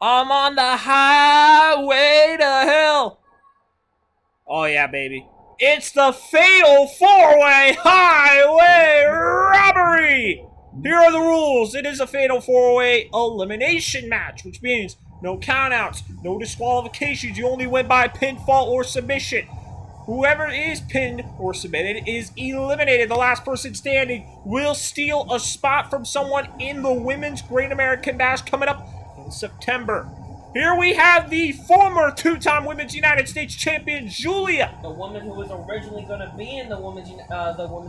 I'm on the highway to hell. Oh, yeah, baby. It's the fatal four-way highway robbery. Here are the rules. It is a fatal four-way elimination match, which means no countouts, no disqualifications. You only win by pinfall or submission. Whoever is pinned or submitted is eliminated. The last person standing will steal a spot from someone in the Women's Great American Bash coming up in September. Here we have the former two-time Women's United States Champion, Giulia. The woman who was originally going to be in the Women's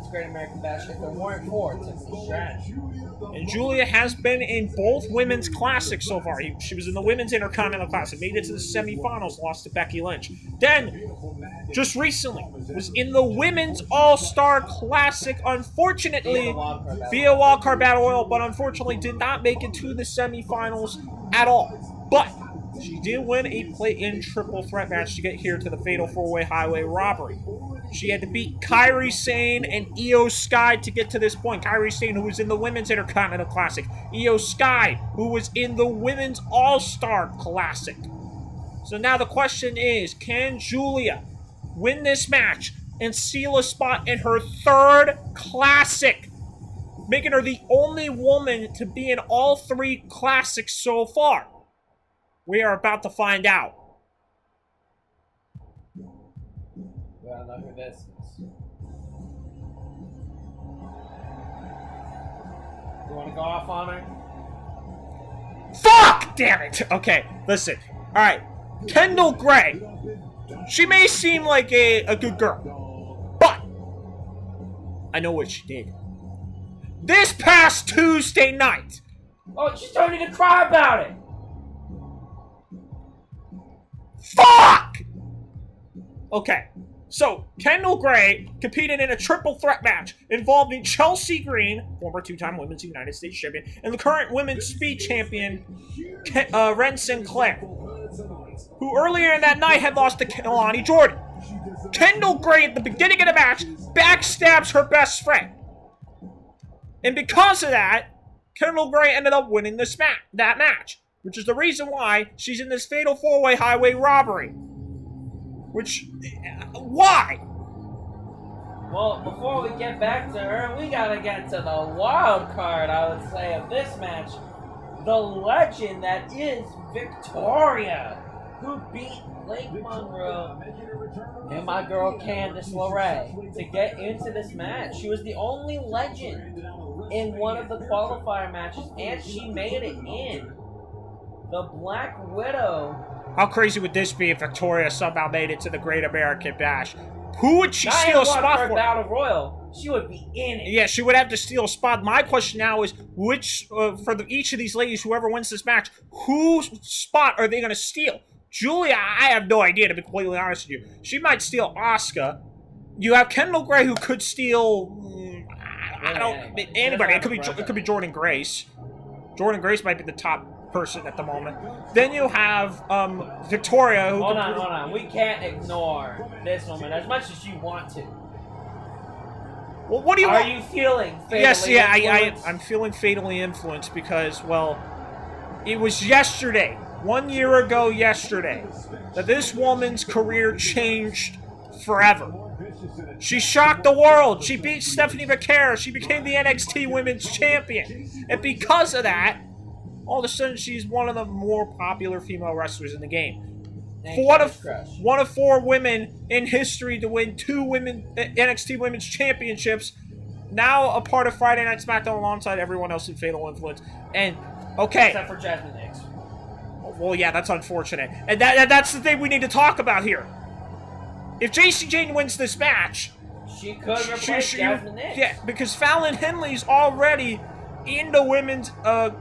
Great American Bash if there weren't for it. It's a strategy. And Giulia has been in both women's classics so far. She was in the Women's Intercontinental Classic, made it to the semifinals, lost to Becky Lynch. Then, just recently, was in the Women's All-Star Classic, unfortunately, via Wildcard Battle Royal, but unfortunately did not make it to the semifinals at all. But she did win a play-in triple threat match to get here to the Fatal 4-Way Highway Robbery. She had to beat Kairi Sane and Io Sky to get to this point. Kairi Sane, who was in the Women's Intercontinental Classic. Io Sky, who was in the Women's All-Star Classic. So now the question is, can Giulia win this match and seal a spot in her third Classic, making her the only woman to be in all three Classics so far? We are about to find out. We don't know who this is. You want to go off on her? Fuck! Damn it! Okay, listen. Alright. Kendal Gray. She may seem like a good girl, but I know what she did. This past Tuesday night. Oh, she's starting to cry about it! Fuck! Okay, so Kendal Gray competed in a triple threat match involving Chelsea Green, former two-time Women's United States Champion, and the current Women's Speed Champion, Ren Sinclair, who earlier in that night had lost to Kelani Jordan. Kendal Gray, at the beginning of the match, backstabs her best friend. And because of that, Kendal Gray ended up winning that match, which is the reason why she's in this fatal four-way highway robbery. Why? Well, before we get back to her, we gotta get to the wild card, I would say, of this match. The legend that is Victoria, who beat Blake Monroe and my girl Candice LeRae to get into this match. She was the only legend in one of the qualifier matches, and she made it in. The Black Widow. How crazy would this be if Victoria somehow made it to the Great American Bash? Who would she steal a spot for? Battle Royal, she would be in it. Yeah, she would have to steal a spot. My question now is, each of these ladies, whoever wins this match, whose spot are they going to steal? Giulia, I have no idea, to be completely honest with you. She might steal Asuka. You have Kendal Gray, who could steal anybody. It could be Jordan Grace. Jordan Grace might be the top person at the moment. Then you have Victoria. Who hold on. We can't ignore this woman as much as you want to. Well, what do you want? Are you feeling fatally influenced? I'm feeling fatally influenced because, well, it was yesterday, 1 year ago yesterday, that this woman's career changed forever. She shocked the world. She beat Stephanie McCare. She became the NXT Women's Champion. And because of that, all of a sudden she's one of the more popular female wrestlers in the game. One of four women in history to win two NXT Women's Championships. Now a part of Friday Night SmackDown alongside everyone else in Fatal Influence. And, okay. Except for Jasmine Nix. Well, yeah, that's unfortunate. And that's the thing we need to talk about here. If Jayne wins this match, she could replace Jasmine Nix. Yeah, because Fallon Henley's already in the Women's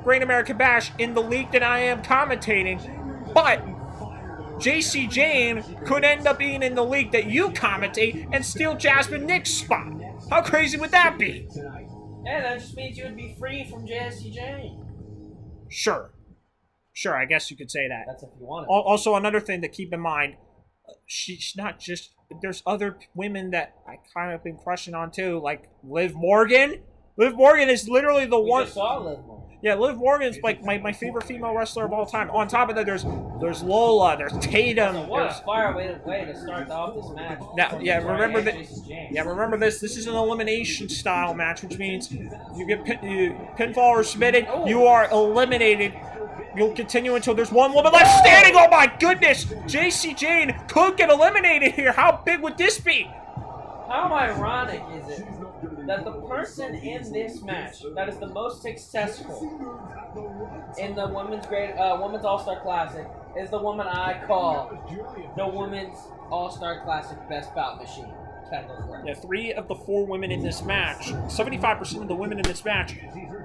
Great American Bash in the league that I am commentating. But Jayne could end up being in the league that you commentate and steal Jasmine Nix's spot. How crazy would that be? Yeah, that just means you would be free from Jayne. Sure, I guess you could say that. That's if you want it. Also, another thing to keep in mind, she's not just... There's other women that I kind of been crushing on too, like Liv Morgan. Liv Morgan is literally the one... We just saw Liv Morgan. Yeah, Liv Morgan's like my favorite female wrestler of all time. On top of that, there's Lola, there's Tatum. So what a fire way to start off this match. Now, yeah, remember that. Yeah, remember this. This is an elimination style match, which means you get pinfall or submitted, you are eliminated. You'll continue until there's one woman left standing. Oh my goodness! Jayne could get eliminated here. How big would this be? How ironic is it that the person in this match that is the most successful in the women's All-Star Classic is the woman I call the women's All-Star Classic best bout machine, Kendal. Yeah, 3 of the 4 women in this match, 75% of the women in this match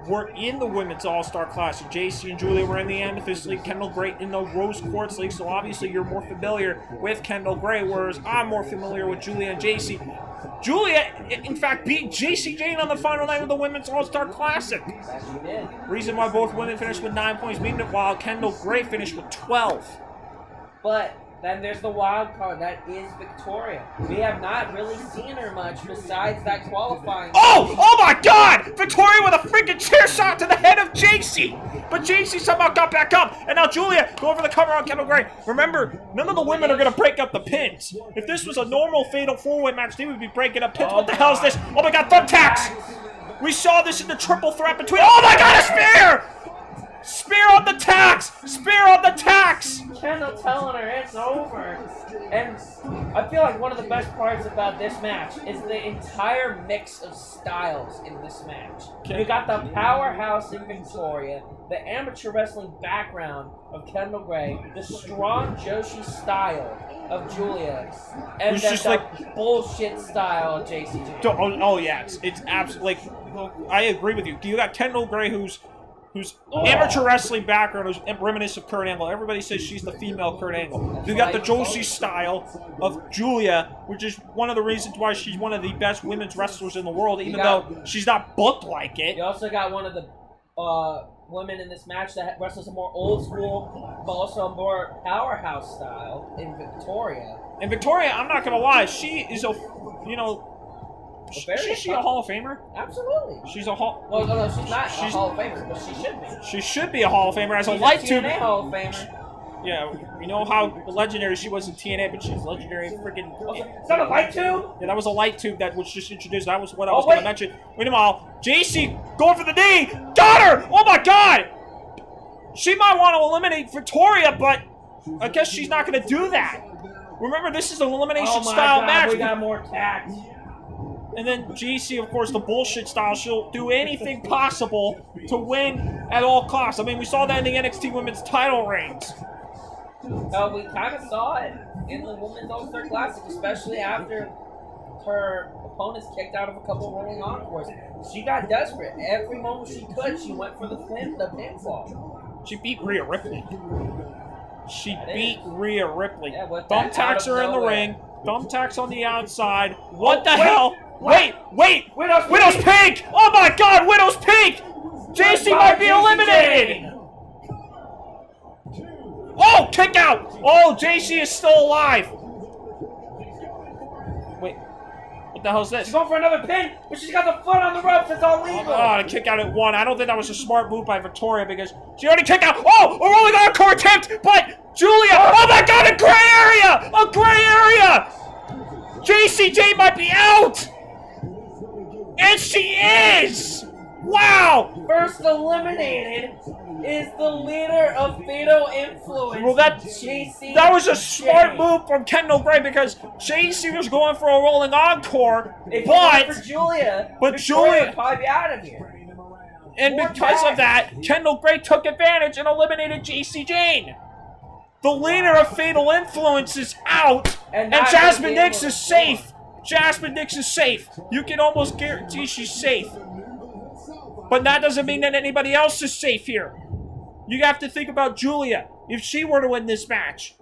were in the women's All-Star Classic. Jacy and Giulia were in the Amethyst League, Kendal Gray in the Rose Quartz League, so obviously you're more familiar with Kendal Gray, whereas I'm more familiar with Giulia and Jacy. Giulia, in fact, beat Jayne on the final night of the Women's All-Star Classic. That she did. Reason why both women finished with 9 points, while Kendal Gray finished with 12. But then there's the wild card, that is Victoria. We have not really seen her much besides that qualifying. Oh my God! Victoria with a freaking chair shot to the head of Jacy! But Jacy somehow got back up, and now Giulia go over the cover on Kendal Gray. Remember, none of the women are going to break up the pins. If this was a normal Fatal 4-Way match, they would be breaking up pins. What the hell is this? Oh my God, thumbtacks! We saw this in the triple threat between. Oh my God, a spear! Spear on the tacks! Spear on the tacks! Kendal telling her it's over. And I feel like one of the best parts about this match is the entire mix of styles in this match. You got the powerhouse in Victoria, the amateur wrestling background of Kendal Gray, the strong Joshi style of Giulia, and then just the like bullshit style of Jacy. Oh yeah, it's absolutely like, I agree with you. You got Kendal Gray who's amateur wrestling background is reminiscent of Kurt Angle. Everybody says she's the female Kurt Angle. You got the Joshi style of Giulia, which is one of the reasons why she's one of the best women's wrestlers in the world, even though she's not booked like it. You also got one of the women in this match that wrestles a more old school, but also a more powerhouse style in Victoria. And Victoria, I'm not gonna lie, she is a, is she a Hall of Famer? Absolutely. She's a Hall. Well, no, she's not a Hall of Famer, but she should be. She should be a Hall of Famer as she's a light tube. TNA Hall of Famer. Yeah, you know how legendary she was in TNA, but she's legendary in freaking. Is that a light tube? Yeah, that was a light tube that was just introduced. That was what I was going to mention. Wait a while. Jacy going for the knee. Got her! Oh my God! She might want to eliminate Victoria, but I guess she's not going to do that. Remember, this is an elimination style match. We got more tact. And then Jacy, of course, the bullshit style. She'll do anything possible to win at all costs. I mean, we saw that in the NXT Women's title reigns. We kind of saw it in the Women's All-Star Classic, especially after her opponents kicked out of a couple of rolling encores. She got desperate. Every moment she could, she went for the pinfall. She beat Rhea Ripley. She beat Rhea Ripley. Yeah, thumbtacks are in the ring. Thumbtacks on the outside. What the hell? Wait! Widow's Peak! Oh my God, Widow's Peak! Jacy might be eliminated! Oh, kick out! Oh, Jacy is still alive! Wait, what the hell is this? She's going for another pin, but she's got the foot on the ropes, it's all legal! Oh, a kick out at 1. I don't think that was a smart move by Victoria because she already kicked out. Oh, a rolling encore attempt, but Giulia! Oh my God, a gray area! A gray area! Jayne might be out! And she is! Wow! First eliminated is the leader of Fatal Influence. Well, that was a smart move from Kendal Gray because Jacy was going for a rolling encore, but Giulia would probably be out of here. And because of that, Kendal Gray took advantage and eliminated Jayne. The leader of Fatal Influence is out, and Jasmine Nix is safe. Jasmine Nix is safe. You can almost guarantee she's safe. But that doesn't mean that anybody else is safe here. You have to think about Giulia. If she were to win this match,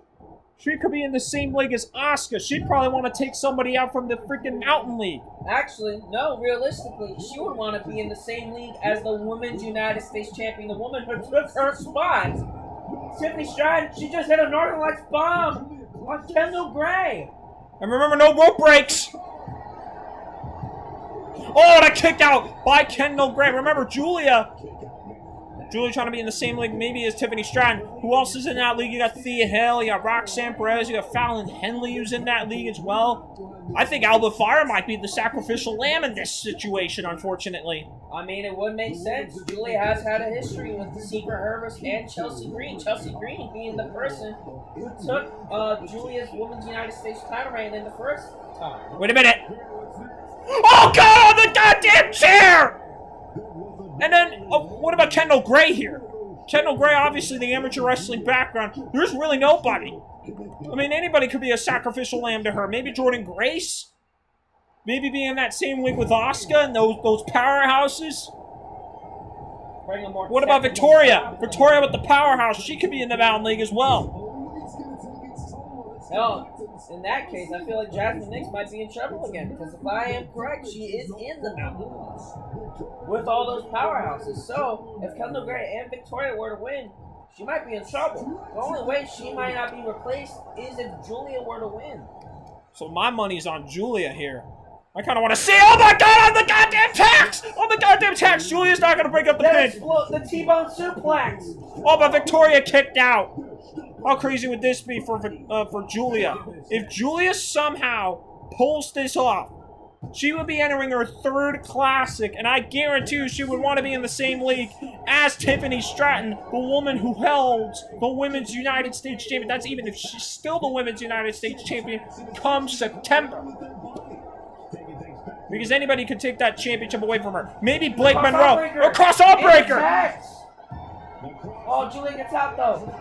she could be in the same league as Asuka. She'd probably want to take somebody out from the freaking Mountain League. Actually, no, realistically, she would want to be in the same league as the Women's United States Champion, the woman who took her spot. Tiffany Stratton, she just hit a Northern Lights bomb on Kendal Gray. And remember, no rope breaks. Oh, and a kick out by Kendal Gray. Remember, Giulia Giulia trying to be in the same league maybe as Tiffany Stratton. Who else is in that league? You got Thea Hill, you got Roxanne Perez, you got Fallon Henley who's in that league as well. I think Alba Fire might be the sacrificial lamb in this situation, unfortunately. I mean, it would make sense. Giulia has had a history with the Secret Herbers and Chelsea Green. Chelsea Green being the person who took Giulia's Women's United States title reign in the first time. Wait a minute. Oh, God, on the goddamn chair! And then, what about Kendal Gray here? Kendal Gray, obviously the amateur wrestling background. There's really nobody. I mean, anybody could be a sacrificial lamb to her. Maybe Jordan Grace? Maybe be in that same league with Asuka and those powerhouses? What about Victoria? Victoria with the powerhouse. She could be in the Mountain League as well. Hell, in that case, I feel like Jasmine Nix might be in trouble again. Because if I am correct, she is in the Mountain League with all those powerhouses. So, if Kendal Gray and Victoria were to win, she might be in trouble. The only way she might not be replaced is if Giulia were to win. So my money's on Giulia here. I kind of want to see. Oh my God! On the goddamn tax! On the goddamn tax! Giulia's not going to break up the pin. The T-bone suplex. Oh, but Victoria kicked out. How crazy would this be for Giulia? If Giulia somehow pulls this off, she would be entering her third classic, and I guarantee you she would want to be in the same league as Tiffany Stratton, the woman who held the Women's United States Champion. That's even if she's still the Women's United States Champion come September. Because anybody could take that championship away from her. Maybe Blake Monroe or Cross-Arm Breaker. Oh, Giulia gets out though.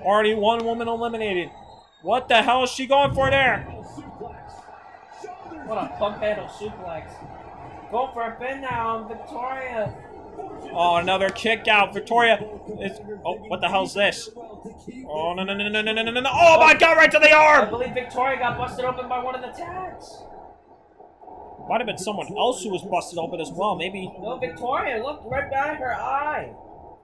Already one woman eliminated. What the hell is she going for there? What a pump handle suplex. Go for a pin now on Victoria. Oh, another kick out. Victoria is... Oh, what the hell's this? Oh, no. Oh, my God, right to the arm. I believe Victoria got busted open by one of the tags. Might have been someone else who was busted open as well. Maybe... No, Victoria, look right behind her eye.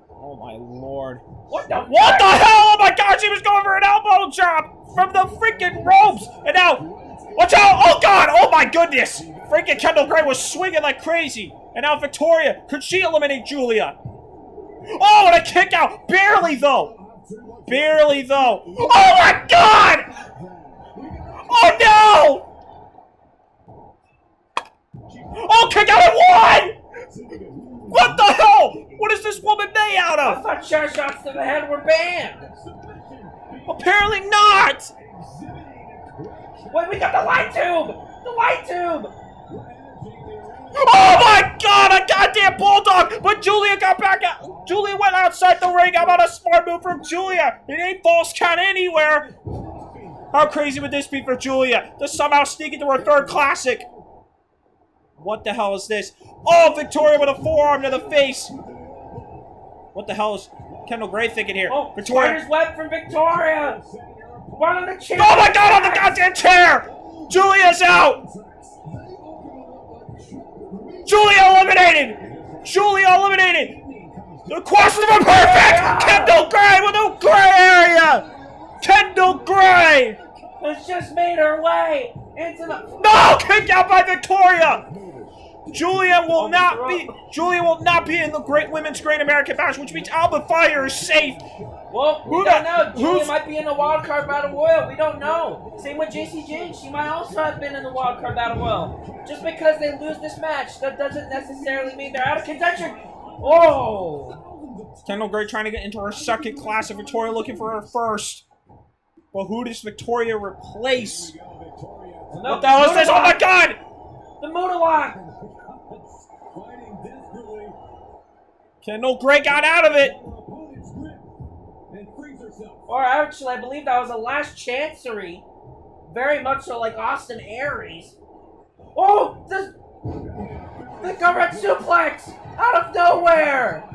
Oh, my Lord. What the hell? Oh, my God, she was going for an elbow drop from the freaking ropes. And now... Watch out! Oh, God! Oh, my goodness! Freaking Kendal Gray was swinging like crazy. And now Victoria. Could she eliminate Giulia? Oh, and a kick out! Barely, though! Barely, though. Oh, my God! Oh, no! Oh, kick out at one! What the hell? What is this woman made out of? I thought chair shots to the head were banned. Apparently not! Wait, we got the light tube! The light tube! Oh my God, a goddamn bulldog! But Giulia got back out. Giulia went outside the ring. How about a smart move from Giulia? It ain't false count anywhere. How crazy would this be for Giulia to somehow sneak into her third classic? What the hell is this? Oh, Victoria with a forearm to the face. What the hell is Kendal Gray thinking here? Oh, Victoria. Spider's web from Victoria! One on the chair! Oh my God, on the goddamn chair! Giulia's out! Giulia eliminated! Giulia eliminated! The question of perfect! Kendal Gray with a gray area! Kendal Gray! Has just made her way into the... No! Kicked out by Victoria! Giulia will not be in the Great Women's Great American Bash, which means Alba Fire is safe. Well, we don't know. Giulia might be in the wild card battle royal. We don't know. Same with Jacy Jayne. She might also have been in the wild card battle royal. Just because they lose this match, that doesn't necessarily mean they're out of contention. Oh! Kendal Gray trying to get into her second classic. Victoria looking for her first. Well, who does Victoria replace? What the hell is this? Oh my God! The Moonwalk! Kendal Gray got out of it. Or actually, I believe that was a last chancery. Very much so like Austin Aries. Oh! The covered suplex! Out of nowhere!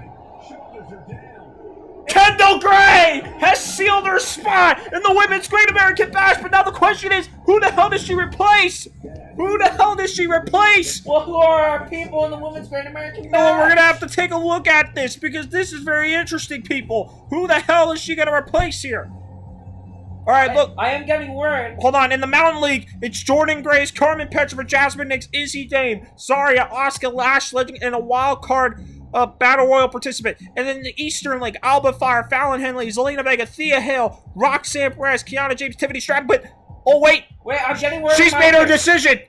Kendal Gray has sealed her spot in the Women's Great American Bash, but now the question is, who the hell does she replace? Who the hell does she replace? Well, who are our people in the Women's Great American Bash? Well, we're going to have to take a look at this, because this is very interesting, people. Who the hell is she going to replace here? All right, look. I am getting word. Hold on. In the Mountain League, it's Jordan Grace, Carmen Petrovic, Jasmine Nix, Izzy Dame, Zarya, Asuka, Lash Legend, and a wild card Battle Royal participant. And then the Eastern League, Alba Fire, Fallon Henley, Zelina Vega, Thea Hale, Roxanne Perez, Kiana James, Tiffany Stratton, but, oh wait! Wait, I'm getting worried. She's made her decision!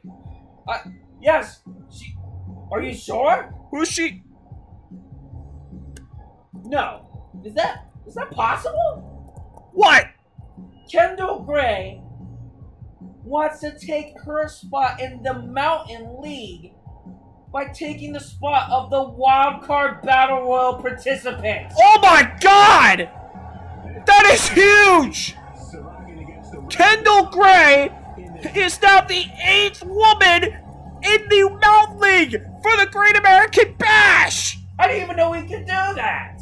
Yes. Are you sure? Who's she? No. Is that possible? What? Kendal Gray wants to take her spot in the Mountain League by taking the spot of the Wild Card Battle Royal participant. Oh my god! That is huge! Kendal Gray is now the 8th woman in the Mountain League for the Great American Bash! I didn't even know we could do that!